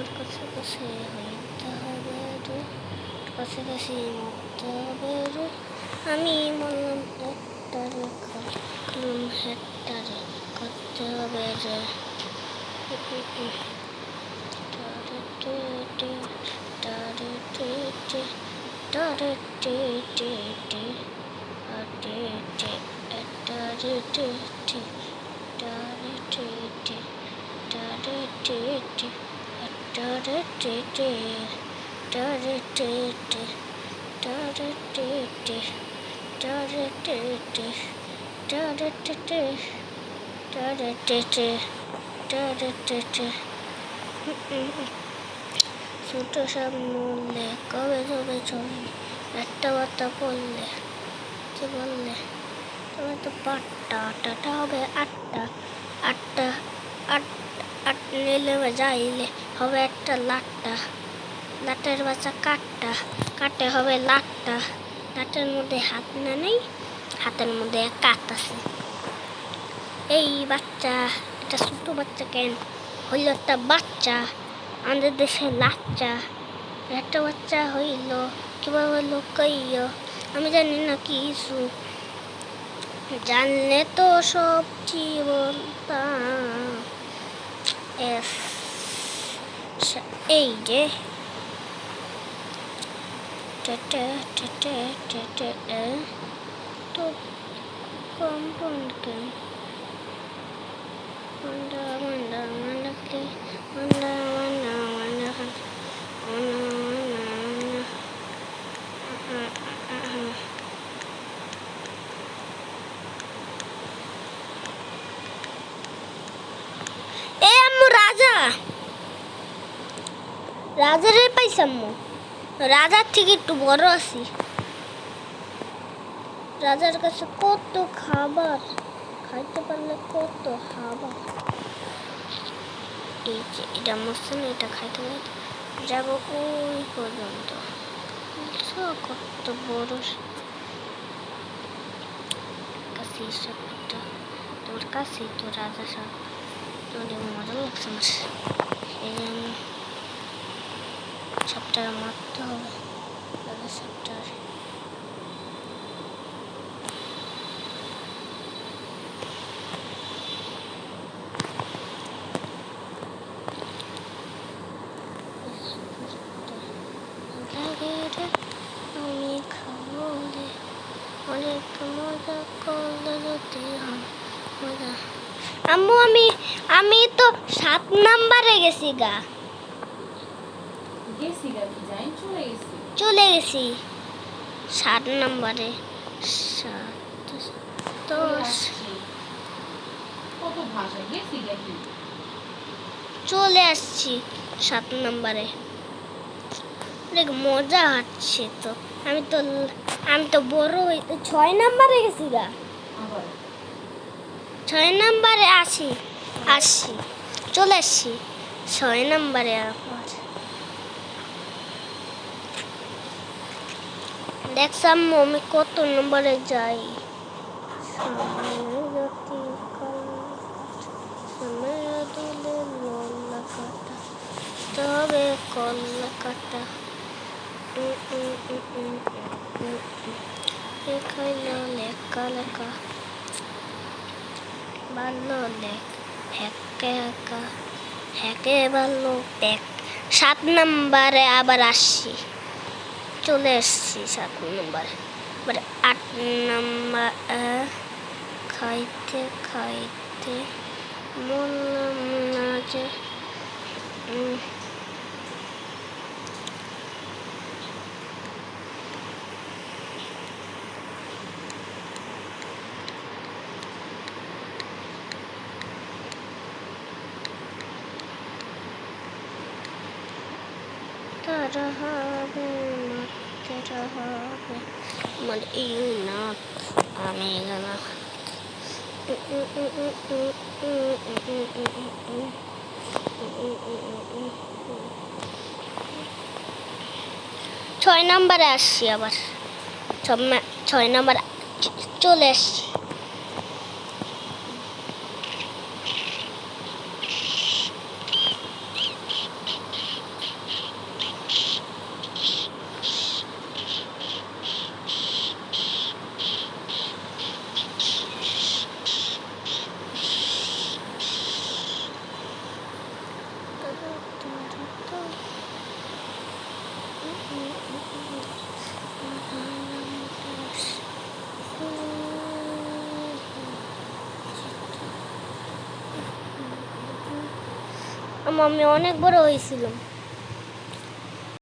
তোর কাছাকাছি হইতে হবে রে, কাছাকাছি মরতে হবে রে। আমি বললাম একটা রেখা, কলম একটা রে করতে হবে রে। ছোট সব মূল্যে কবে তবে চলে একটা বার্তা পড়লে কি বললে তোমার তো পাট্টা আটটা হবে আটটা আটটা আট আট নিলে যাইলে হবে একটা লাট্টা লাটের বাচ্চা কাটটা কাটে হবে লাটটা লাটের মধ্যে হাত না নেই হাতের মধ্যে কাট আছে। এই বাচ্চা এটা ছোট বাচ্চা কেন হইল একটা বাচ্চা আমাদের দেশে লাচ্চা একটা বাচ্চা হইল কিভাবে হইল কইও আমি জানি না কিছু জানলে তো সব বলতাম। এই যে তো কম্পাউন্ড কেন রাজারে পাইছাম রাজার থেকে একটু বড় আছি রাজার কাছে কত খাবার খাইতে পারলে কত খাবার। এই যে এটা মস্ত না এটা খাইতে যাব ওই পর্যন্ত কত বড় কাছে হিসাব করতে তোর কাছে তো রাজা সব তোর মজা লাগছে আমার এই জন্য সবটার মারতে হবে সবটার আমি খাবো অনেক মজা করলে মজা আম্মু আমি তো 7 নম্বরে গেছি গা চলে গেছি 7 নম্বরে তো চলে আসছি 7 নম্বরে অনেক মজা হচ্ছে তো আমি তো বড় 6 নম্বরে গেছি গা 6 নম্বরে আসি চলে আসছি 6 নম্বরে আবার দেখলাম আমি কত নম্বরে যাই তবে কল্লা কাটা লেখা লেখা ভালো হ্যাকে ভালো 7 নম্বরে আবার আসছি চলে এসছি 7 নম্বরে 8 নম্বর খাইতে খাইতে বললাম না যে তারা হবে মানে এই না আমি জানা 6 নম্বরে আসছি আবার 6 নম্বর চলে আসছি আমি অনেক বড় হয়েছিলাম।